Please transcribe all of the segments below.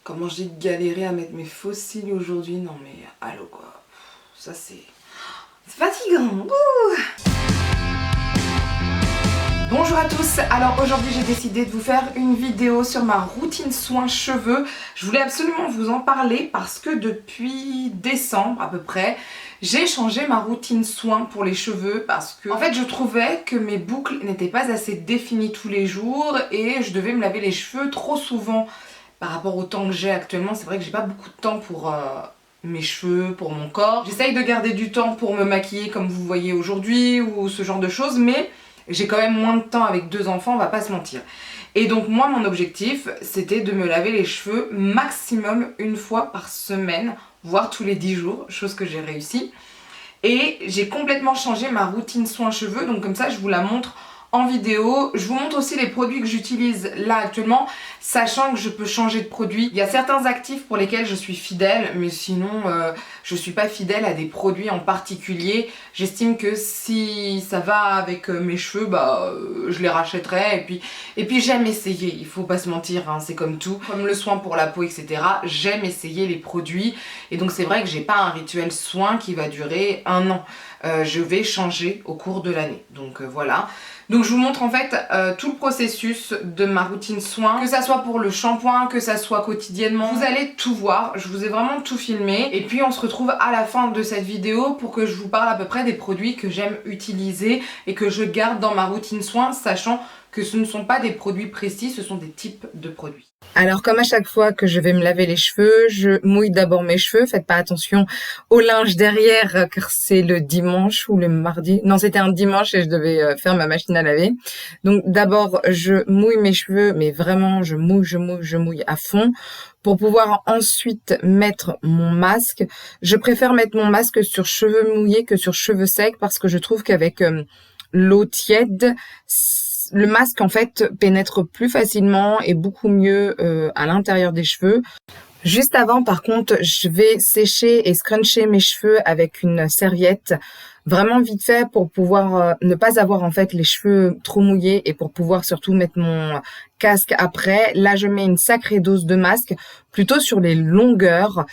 Comment j'ai galéré à mettre mes faux cils aujourd'hui. Non mais allô quoi. Ça c'est fatigant. Ouh. Bonjour à tous, alors aujourd'hui j'ai décidé de vous faire une vidéo sur ma routine soins cheveux. Je voulais absolument vous en parler parce que depuis décembre à peu près, j'ai changé ma routine soins pour les cheveux parce que en fait je trouvais que mes boucles n'étaient pas assez définies tous les jours et je devais me laver les cheveux trop souvent par rapport au temps que j'ai actuellement. C'est vrai que j'ai pas beaucoup de temps pour mes cheveux, pour mon corps. J'essaye de garder du temps pour me maquiller comme vous voyez aujourd'hui ou ce genre de choses, mais j'ai quand même moins de temps avec 2 enfants, on va pas se mentir. Et donc moi mon objectif c'était de me laver les cheveux maximum une fois par semaine, voire tous les 10 jours, chose que j'ai réussi. Et j'ai complètement changé ma routine soins cheveux, donc comme ça je vous la montre en vidéo. Je vous montre aussi les produits que j'utilise là actuellement, sachant que je peux changer de produit. Il y a certains actifs pour lesquels je suis fidèle, mais sinon je suis pas fidèle à des produits en particulier. J'estime que si ça va avec mes cheveux, je les rachèterai. Et puis j'aime essayer, il faut pas se mentir, hein, c'est comme tout. Comme le soin pour la peau, etc. J'aime essayer les produits. Et donc c'est vrai que j'ai pas un rituel soin qui va durer 1 an. Je vais changer au cours de l'année. Donc voilà. Donc je vous montre en fait tout le processus de ma routine soin, que ça soit pour le shampoing, que ça soit quotidiennement. Vous allez tout voir, je vous ai vraiment tout filmé. Et puis on se retrouve à la fin de cette vidéo pour que je vous parle à peu près des produits que j'aime utiliser et que je garde dans ma routine soin, sachant que ce ne sont pas des produits précis, ce sont des types de produits. Alors comme à chaque fois que je vais me laver les cheveux, je mouille d'abord mes cheveux. Faites pas attention au linge derrière car c'est le dimanche ou le mardi. Non, c'était un dimanche et je devais faire ma machine à laver. Donc d'abord je mouille mes cheveux, mais vraiment je mouille à fond pour pouvoir ensuite mettre mon masque. Je préfère mettre mon masque sur cheveux mouillés que sur cheveux secs parce que je trouve qu'avec l'eau tiède, le masque en fait pénètre plus facilement et beaucoup mieux à l'intérieur des cheveux. Juste avant par contre je vais sécher et scruncher mes cheveux avec une serviette vraiment vite fait pour pouvoir ne pas avoir en fait les cheveux trop mouillés et pour pouvoir surtout mettre mon casque après. Là je mets une sacrée dose de masque plutôt sur les longueurs.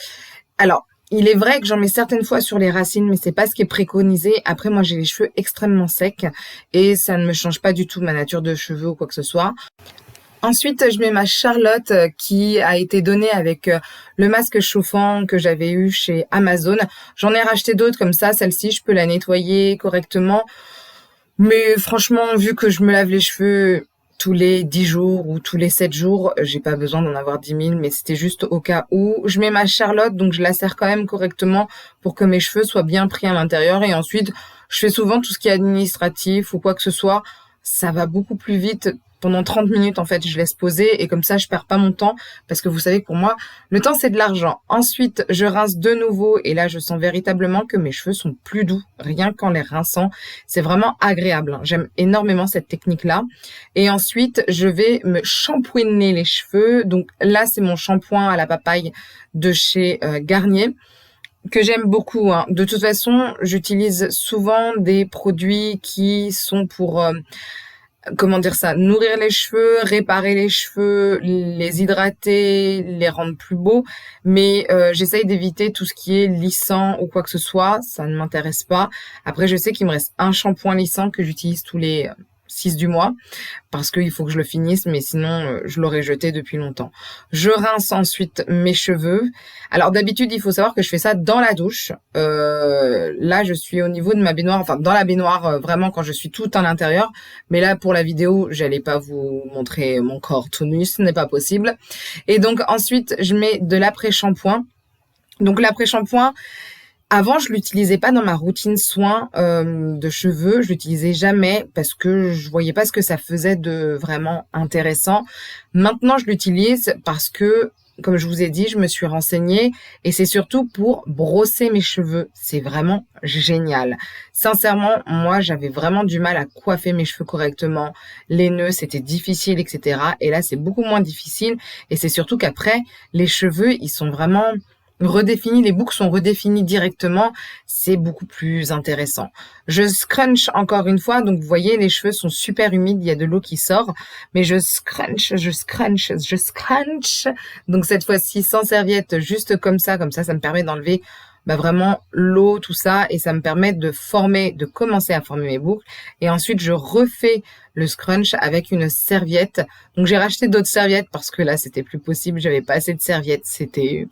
Alors il est vrai que j'en mets certaines fois sur les racines, mais c'est pas ce qui est préconisé. Après, moi, j'ai les cheveux extrêmement secs et ça ne me change pas du tout ma nature de cheveux ou quoi que ce soit. Ensuite, je mets ma Charlotte qui a été donnée avec le masque chauffant que j'avais eu chez Amazon. J'en ai racheté d'autres comme ça. Celle-ci, je peux la nettoyer correctement. Mais franchement, vu que je me lave les cheveux tous les 10 jours ou tous les 7 jours, j'ai pas besoin d'en avoir 10 000, mais c'était juste au cas où. Je mets ma Charlotte, donc je la serre quand même correctement pour que mes cheveux soient bien pris à l'intérieur. Et ensuite, je fais souvent tout ce qui est administratif ou quoi que ce soit. Ça va beaucoup plus vite. Pendant 30 minutes, en fait, je laisse poser et comme ça, je perds pas mon temps parce que vous savez que pour moi, le temps, c'est de l'argent. Ensuite, je rince de nouveau et là, je sens véritablement que mes cheveux sont plus doux, rien qu'en les rinçant. C'est vraiment agréable. J'aime énormément cette technique-là. Et ensuite, je vais me shampouiner les cheveux. Donc là, c'est mon shampoing à la papaye de chez Garnier, que j'aime beaucoup, hein. De toute façon, j'utilise souvent des produits qui sont pour nourrir les cheveux, réparer les cheveux, les hydrater, les rendre plus beaux, mais j'essaye d'éviter tout ce qui est lissant ou quoi que ce soit, ça ne m'intéresse pas. Après, je sais qu'il me reste un shampoing lissant que j'utilise tous les 6 du mois, parce qu'il faut que je le finisse, mais sinon je l'aurais jeté depuis longtemps. Je rince ensuite mes cheveux. Alors d'habitude, il faut savoir que je fais ça dans la douche. Là, je suis au niveau de ma baignoire, enfin dans la baignoire, vraiment quand je suis toute à l'intérieur. Mais là, pour la vidéo, j'allais pas vous montrer mon corps tout nu, ce n'est pas possible. Et donc ensuite, je mets de l'après-shampoing. Donc l'après-shampoing, avant, je l'utilisais pas dans ma routine soin de cheveux. Je l'utilisais jamais parce que je voyais pas ce que ça faisait de vraiment intéressant. Maintenant, je l'utilise parce que, comme je vous ai dit, je me suis renseignée et c'est surtout pour brosser mes cheveux. C'est vraiment génial. Sincèrement, moi, j'avais vraiment du mal à coiffer mes cheveux correctement. Les nœuds, c'était difficile, etc. Et là, c'est beaucoup moins difficile. Et c'est surtout qu'après, les cheveux, ils sont vraiment redéfinies, les boucles sont redéfinies directement, c'est beaucoup plus intéressant. Je scrunch encore une fois, donc vous voyez, les cheveux sont super humides, il y a de l'eau qui sort, mais je scrunch. Donc cette fois-ci sans serviette, juste ça me permet d'enlever vraiment l'eau, tout ça, et ça me permet de commencer à former mes boucles. Et ensuite, je refais le scrunch avec une serviette. Donc j'ai racheté d'autres serviettes parce que là, c'était plus possible, j'avais pas assez de serviettes, c'était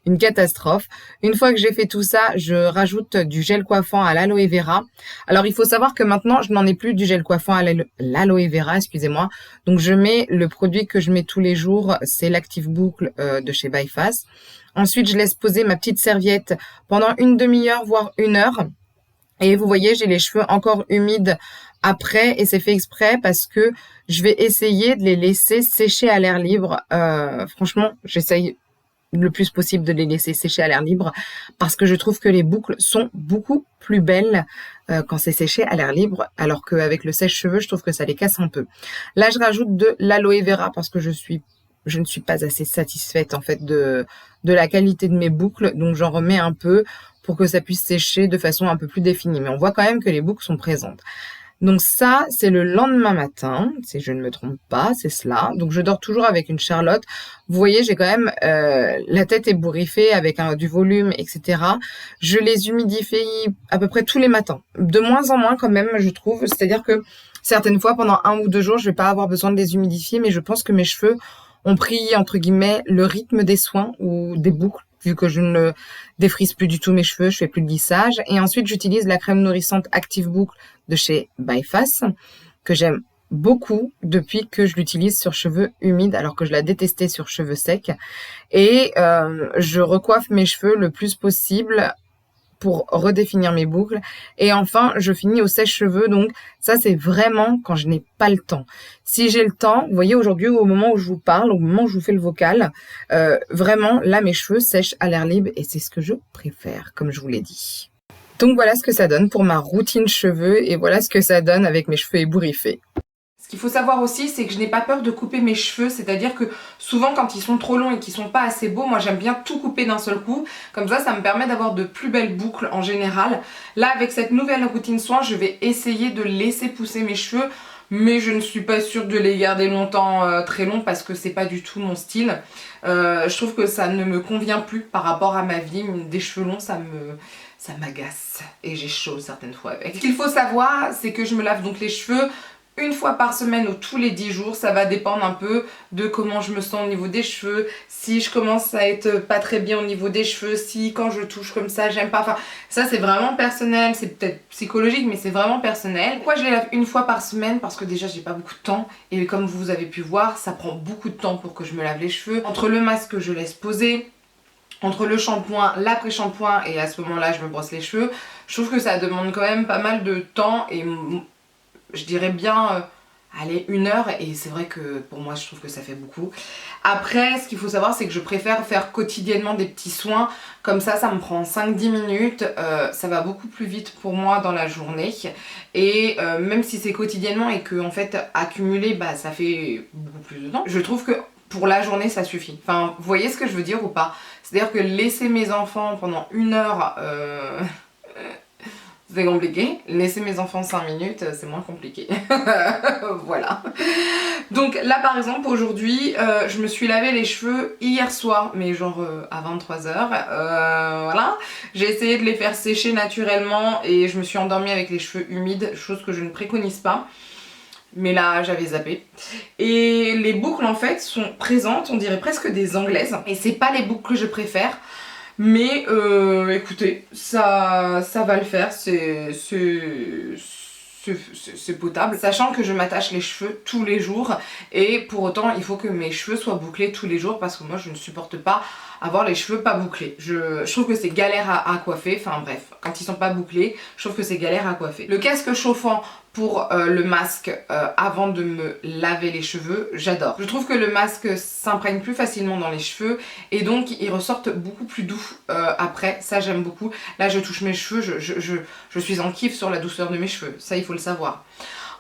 une catastrophe. Une fois que j'ai fait tout ça, je rajoute du gel coiffant à l'aloe vera. Alors, il faut savoir que maintenant, je n'en ai plus du gel coiffant à l'aloe vera, excusez-moi. Donc, je mets le produit que je mets tous les jours, c'est l'Active Boucle de chez Byfass. Ensuite, je laisse poser ma petite serviette pendant une demi-heure, voire 1 heure. Et vous voyez, j'ai les cheveux encore humides après, et c'est fait exprès parce que je vais essayer de les laisser sécher à l'air libre. Franchement, j'essaye le plus possible de les laisser sécher à l'air libre parce que je trouve que les boucles sont beaucoup plus belles quand c'est séché à l'air libre, alors qu'avec le sèche-cheveux, je trouve que ça les casse un peu. Là, je rajoute de l'aloe vera parce que je ne suis pas assez satisfaite en fait de la qualité de mes boucles, donc j'en remets un peu pour que ça puisse sécher de façon un peu plus définie. Mais on voit quand même que les boucles sont présentes. Donc ça, c'est le lendemain matin, si je ne me trompe pas, c'est cela. Donc je dors toujours avec une Charlotte. Vous voyez, j'ai quand même la tête ébouriffée avec du volume, etc. Je les humidifie à peu près tous les matins. De moins en moins quand même, je trouve. C'est-à-dire que certaines fois, pendant 1 ou 2 jours, je vais pas avoir besoin de les humidifier, mais je pense que mes cheveux ont pris, entre guillemets, le rythme des soins ou des boucles, vu que je ne défrise plus du tout mes cheveux, je fais plus de lissage. Et ensuite, j'utilise la crème nourrissante Active Boucle de chez Byfass, que j'aime beaucoup depuis que je l'utilise sur cheveux humides, alors que je la détestais sur cheveux secs. Et je recoiffe mes cheveux le plus possible pour redéfinir mes boucles. Et enfin, je finis au sèche-cheveux. Donc ça, c'est vraiment quand je n'ai pas le temps. Si j'ai le temps, vous voyez, aujourd'hui, au moment où je vous parle, au moment où je vous fais le vocal, vraiment, là, mes cheveux sèchent à l'air libre et c'est ce que je préfère, comme je vous l'ai dit. Donc voilà ce que ça donne pour ma routine cheveux et voilà ce que ça donne avec mes cheveux ébouriffés. Ce qu'il faut savoir aussi, c'est que je n'ai pas peur de couper mes cheveux, c'est-à-dire que souvent quand ils sont trop longs et qu'ils sont pas assez beaux, moi j'aime bien tout couper d'un seul coup, comme ça me permet d'avoir de plus belles boucles en général. Là avec cette nouvelle routine soin, je vais essayer de laisser pousser mes cheveux, mais je ne suis pas sûre de les garder longtemps très longs parce que c'est pas du tout mon style. Je trouve que ça ne me convient plus par rapport à ma vie, des cheveux longs ça m'agace et j'ai chaud certaines fois avec. Ce qu'il faut savoir, c'est que je me lave donc les cheveux 1 fois par semaine ou tous les 10 jours, ça va dépendre un peu de comment je me sens au niveau des cheveux, si je commence à être pas très bien au niveau des cheveux, si quand je touche comme ça j'aime pas, enfin ça c'est vraiment personnel, c'est peut-être psychologique mais c'est vraiment personnel. Pourquoi je les lave 1 fois par semaine? Parce que déjà j'ai pas beaucoup de temps et comme vous avez pu voir ça prend beaucoup de temps pour que je me lave les cheveux. Entre le masque que je laisse poser, entre le shampoing, l'après-shampoing et à ce moment là je me brosse les cheveux, je trouve que ça demande quand même pas mal de temps et je dirais bien allez 1 heure et c'est vrai que pour moi je trouve que ça fait beaucoup. Après ce qu'il faut savoir c'est que je préfère faire quotidiennement des petits soins, comme ça me prend 5-10 minutes, ça va beaucoup plus vite pour moi dans la journée et même si c'est quotidiennement et que en fait accumulé ça fait beaucoup plus de temps, je trouve que pour la journée ça suffit. Enfin vous voyez ce que je veux dire ou pas? C'est-à-dire que laisser mes enfants pendant 1 heure c'est compliqué. Laisser mes enfants 5 minutes, c'est moins compliqué. Voilà. Donc là par exemple aujourd'hui, je me suis lavé les cheveux hier soir, mais genre à 23h. Voilà. J'ai essayé de les faire sécher naturellement et je me suis endormie avec les cheveux humides, chose que je ne préconise pas. Mais là j'avais zappé. Et les boucles en fait sont présentes, on dirait presque des anglaises. Et c'est pas les boucles que je préfère. Mais écoutez, ça va le faire, c'est potable. Sachant que je m'attache les cheveux tous les jours et pour autant il faut que mes cheveux soient bouclés tous les jours parce que moi je ne supporte pas avoir les cheveux pas bouclés. Je trouve que c'est galère à coiffer, enfin bref, quand ils sont pas bouclés, je trouve que c'est galère à coiffer. Le casque chauffant pour le masque avant de me laver les cheveux, j'adore. Je trouve que le masque s'imprègne plus facilement dans les cheveux et donc ils ressortent beaucoup plus doux après, ça j'aime beaucoup. Là je touche mes cheveux, je suis en kiff sur la douceur de mes cheveux, ça il faut le savoir.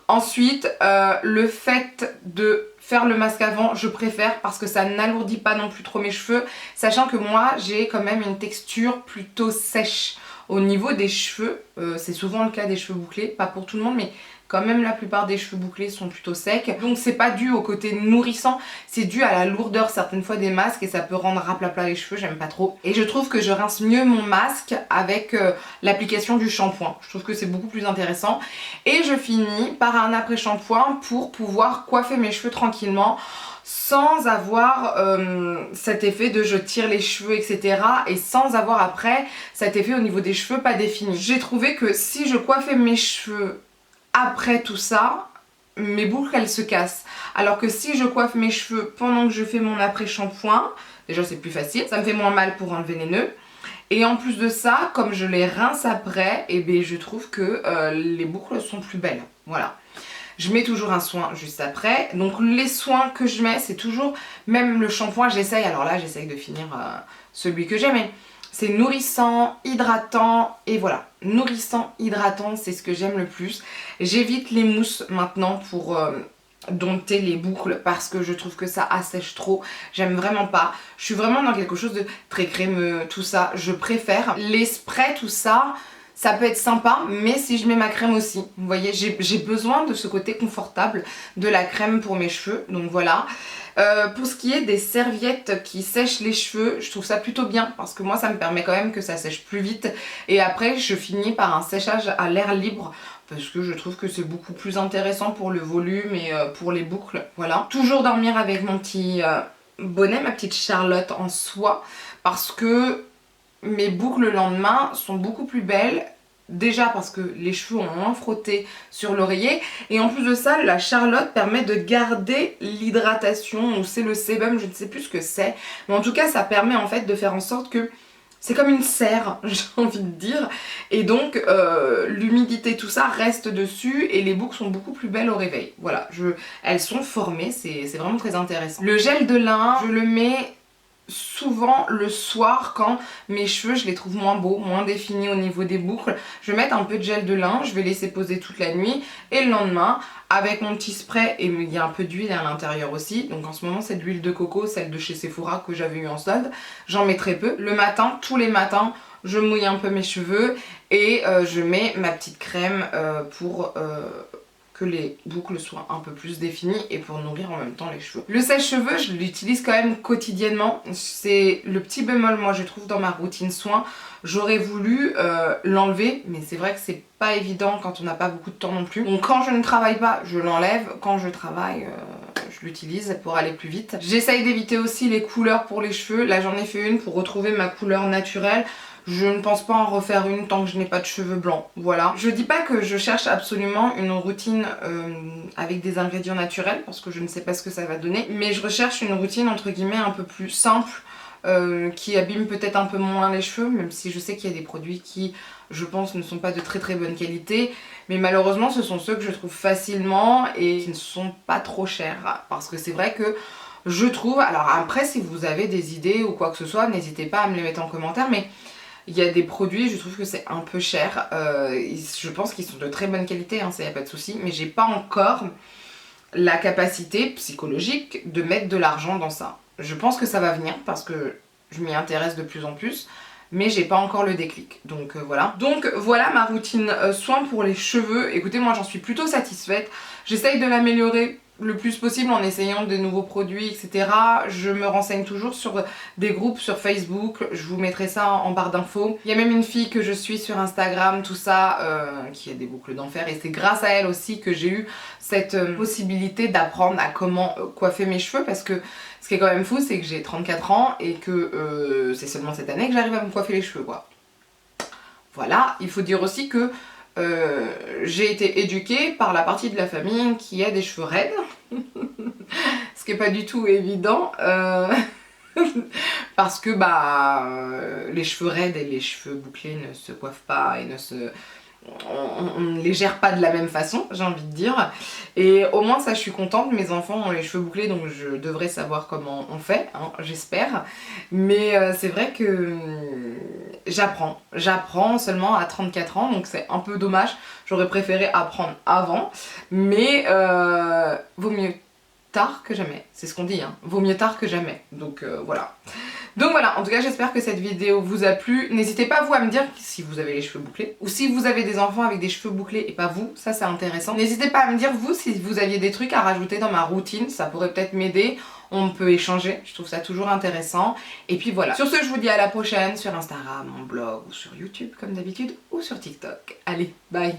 Ensuite, le fait de faire le masque avant, je préfère parce que ça n'alourdit pas non plus trop mes cheveux, sachant que moi j'ai quand même une texture plutôt sèche au niveau des cheveux. C'est souvent le cas des cheveux bouclés, pas pour tout le monde, mais quand même la plupart des cheveux bouclés sont plutôt secs. Donc c'est pas dû au côté nourrissant, c'est dû à la lourdeur certaines fois des masques et ça peut rendre raplapla les cheveux, j'aime pas trop. Et je trouve que je rince mieux mon masque avec l'application du shampoing. Je trouve que c'est beaucoup plus intéressant. Et je finis par un après-shampoing pour pouvoir coiffer mes cheveux tranquillement sans avoir cet effet de je tire les cheveux etc. et sans avoir après cet effet au niveau des cheveux pas défini. J'ai trouvé que si je coiffais mes cheveux après tout ça, mes boucles elles se cassent. Alors que si je coiffe mes cheveux pendant que je fais mon après-shampoing, déjà c'est plus facile, ça me fait moins mal pour enlever les nœuds. Et en plus de ça, comme je les rince après, et bien je trouve que les boucles sont plus belles. Voilà. Je mets toujours un soin juste après. Donc les soins que je mets, c'est toujours, même le shampoing, j'essaye, alors là j'essaye de finir celui que j'aime. C'est nourrissant, hydratant et voilà. Nourrissant, hydratant, c'est ce que j'aime le plus. J'évite les mousses maintenant pour dompter les boucles parce que je trouve que ça assèche trop. J'aime vraiment pas. Je suis vraiment dans quelque chose de très crémeux, tout ça. Je préfère. Les sprays, tout ça, ça peut être sympa, mais si je mets ma crème aussi. Vous voyez, j'ai besoin de ce côté confortable de la crème pour mes cheveux. Donc voilà. Pour ce qui est des serviettes qui sèchent les cheveux, je trouve ça plutôt bien parce que moi ça me permet quand même que ça sèche plus vite et après je finis par un séchage à l'air libre parce que je trouve que c'est beaucoup plus intéressant pour le volume et pour les boucles, voilà. Toujours dormir avec mon petit bonnet, ma petite Charlotte en soie parce que mes boucles le lendemain sont beaucoup plus belles. Déjà parce que les cheveux ont moins frotté sur l'oreiller et en plus de ça la Charlotte permet de garder l'hydratation ou c'est le sébum, je ne sais plus ce que c'est, mais en tout cas ça permet en fait de faire en sorte que c'est comme une serre j'ai envie de dire et donc l'humidité tout ça reste dessus et les boucles sont beaucoup plus belles au réveil. Voilà, elles sont formées, c'est vraiment très intéressant. Le gel de lin, je le mets souvent le soir quand mes cheveux je les trouve moins beaux, moins définis au niveau des boucles. Je vais mettre un peu de gel de lin, je vais laisser poser toute la nuit et le lendemain avec mon petit spray et il y a un peu d'huile à l'intérieur aussi. Donc en ce moment c'est de l'huile de coco, celle de chez Sephora que j'avais eu en solde. J'en mets très peu. Le matin, tous les matins, je mouille un peu mes cheveux et je mets ma petite crème pour que les boucles soient un peu plus définies et pour nourrir en même temps les cheveux. Le sèche-cheveux, je l'utilise quand même quotidiennement. C'est le petit bémol, moi je trouve, dans ma routine soin. J'aurais voulu l'enlever, mais c'est vrai que c'est pas évident quand on n'a pas beaucoup de temps non plus. Donc quand je ne travaille pas, je l'enlève. Quand je travaille, je l'utilise pour aller plus vite. J'essaye d'éviter aussi les couleurs pour les cheveux. Là j'en ai fait une pour retrouver ma couleur naturelle. Je ne pense pas en refaire une tant que je n'ai pas de cheveux blancs, voilà. Je dis pas que je cherche absolument une routine avec des ingrédients naturels parce que je ne sais pas ce que ça va donner, mais je recherche une routine entre guillemets un peu plus simple qui abîme peut-être un peu moins les cheveux, même si je sais qu'il y a des produits qui, je pense, ne sont pas de très très bonne qualité, mais malheureusement ce sont ceux que je trouve facilement et qui ne sont pas trop chers parce que c'est vrai que je trouve, alors après si vous avez des idées ou quoi que ce soit, n'hésitez pas à me les mettre en commentaire, mais il y a des produits, je trouve que c'est un peu cher. Je pense qu'ils sont de très bonne qualité, hein, ça y a pas de souci. Mais j'ai pas encore la capacité psychologique de mettre de l'argent dans ça. Je pense que ça va venir parce que je m'y intéresse de plus en plus. Mais j'ai pas encore le déclic. Donc voilà. Donc voilà ma routine soin pour les cheveux. Écoutez, moi j'en suis plutôt satisfaite. J'essaye de l'améliorer le plus possible en essayant de nouveaux produits, etc. Je me renseigne toujours sur des groupes sur Facebook, je vous mettrai ça en barre d'infos. Il y a même une fille que je suis sur Instagram, tout ça, qui a des boucles d'enfer et c'est grâce à elle aussi que j'ai eu cette possibilité d'apprendre à comment coiffer mes cheveux parce que ce qui est quand même fou c'est que j'ai 34 ans et que c'est seulement cette année que j'arrive à me coiffer les cheveux quoi. Voilà, il faut dire aussi que j'ai été éduquée par la partie de la famille qui a des cheveux raides, ce qui n'est pas du tout évident, parce que les cheveux raides et les cheveux bouclés ne se coiffent pas et on ne les gère pas de la même façon, j'ai envie de dire. Et au moins ça je suis contente, mes enfants ont les cheveux bouclés donc je devrais savoir comment on fait, hein, j'espère. Mais c'est vrai que j'apprends seulement à 34 ans donc c'est un peu dommage, j'aurais préféré apprendre avant. Mais vaut mieux tard que jamais. C'est ce qu'on dit, hein. Vaut mieux tard que jamais. Donc voilà. Donc voilà, en tout cas j'espère que cette vidéo vous a plu. N'hésitez pas vous à me dire si vous avez les cheveux bouclés ou si vous avez des enfants avec des cheveux bouclés et pas vous, ça c'est intéressant. N'hésitez pas à me dire vous si vous aviez des trucs à rajouter dans ma routine, ça pourrait peut-être m'aider. On peut échanger, je trouve ça toujours intéressant. Et puis voilà. Sur ce, je vous dis à la prochaine sur Instagram, mon blog ou sur YouTube comme d'habitude ou sur TikTok. Allez, bye!